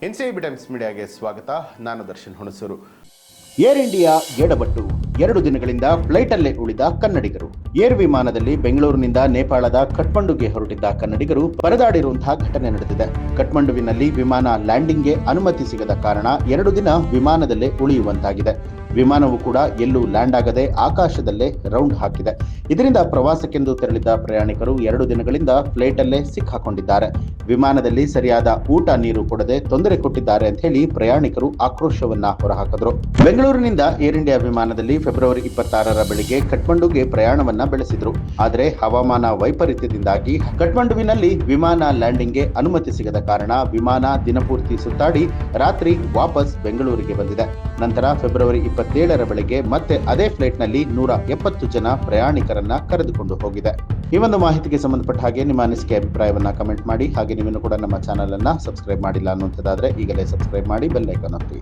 NCIB times ಮೀಡಿಯಾಗೆ ಸ್ವಾಗತ. ನಾನು Darshan Hunsur. Air India ಎಡಬಟ್ಟು 2 ದಿನಗಳಿಂದ ಫ್ಲೈಟಲ್ಲೇ ಉಳಿದ ಕನ್ನಡಿಗರು. ಏರ್ ವಿಮಾನದಲ್ಲಿ ಬೆಂಗಳೂರಿನಿಂದ ನೇಪಾಳದ ಕಠ್ಮಂಡುಗೆ ಹೊರಟಿದ್ದ ಕನ್ನಡಿಗರು ಪರದಾಡಿರುವಂತಹ ಘಟನೆ ನಡೆದಿದೆ. ಕಠ್ಮಂಡುವಿನಲ್ಲಿ ವಿಮಾನ ಲ್ಯಾಂಡಿಂಗ್ಗೆ ಅನುಮತಿ ಸಿಗದ ಕಾರಣ 2 ದಿನ ವಿಮಾನದಲ್ಲೇ ಉಳಿಯುವಂತಾಗಿದೆ. ವಿಮಾನವು ಕೂಡ ಎಲ್ಲೂ ಲ್ಯಾಂಡ್ ಆಗದೆ ಆಕಾಶದಲ್ಲೇ ರೌಂಡ್ ಹಾಕಿದೆ. ಇದರಿಂದ ಪ್ರವಾಸಕ್ಕೆಂದು ತೆರಳಿದ್ದ ಪ್ರಯಾಣಿಕರು 2 ದಿನಗಳಿಂದ ಫ್ಲೈಟಲ್ಲೇ ಸಿಕ್ಕಾಕೊಂಡಿದ್ದಾರೆ. ವಿಮಾನದಲ್ಲಿ ಸರಿಯಾದ ಊಟ ನೀರು ಕೊಡದೆ ತೊಂದರೆ ಕೊಟ್ಟಿದ್ದಾರೆ ಅಂತ ಹೇಳಿ ಪ್ರಯಾಣಿಕರು ಆಕ್ರೋಶವನ್ನ ಹೊರಹಾಕಿದ್ರು. ಬೆಂಗಳೂರಿನಿಂದ ಏರ್ ಇಂಡಿಯಾ ವಿಮಾನದಲ್ಲಿ ಫೆಬ್ರವರಿ 26ರ ಬೆಳಿಗ್ಗೆ ಕಠ್ಮಂಡುಗೆ ಪ್ರಯಾಣವನ್ನ ಬೆಳೆಸಿದ್ರು. ಆದರೆ ಹವಾಮಾನ ವೈಪರೀತ್ಯದಿಂದಾಗಿ ಕಠ್ಮಂಡುವಿನಲ್ಲಿ ವಿಮಾನ ಲ್ಯಾಂಡಿಂಗ್ಗೆ ಅನುಮತಿ ಸಿಗದ ಕಾರಣ ವಿಮಾನ ದಿನಪೂರ್ತಿ ಸುತ್ತಾಡಿ ರಾತ್ರಿ ವಾಪಸ್ ಬೆಂಗಳೂರಿಗೆ ಬಂದಿದೆ. ನಂತರ ಫೆಬ್ರವರಿ 27ರ ಬೆಳಗ್ಗೆ ಮತ್ತೆ ಅದೇ ಫ್ಲೈಟ್ನಲ್ಲಿ 170 ಜನ ಪ್ರಯಾಣಿಕರನ್ನ ಕರೆದುಕೊಂಡು ಹೋಗಿದೆ. ಈ ಒಂದು ಮಾಹಿತಿಗೆ ಸಂಬಂಧಪಟ್ಟ ಹಾಗೆ ನಿಮ್ಮ ಅನಿಸಿಕೆ ಅಭಿಪ್ರಾಯವನ್ನ ಕಮೆಂಟ್ ಮಾಡಿ. ಹಾಗೆ ನೀವೇನು ಕೂಡ ನಮ್ಮ ಚಾನೆಲ್ ಅನ್ನ ಸಬ್ಸ್ಕ್ರೈಬ್ ಮಾಡಿಲ್ಲ ಅನ್ನುವಂಥದ್ದಾದ್ರೆ ಈಗಲೇ ಸಬ್ಸ್ಕ್ರೈಬ್ ಮಾಡಿ, ಬೆಲ್ ಐಕಾನ್ ಒತ್ತಿ.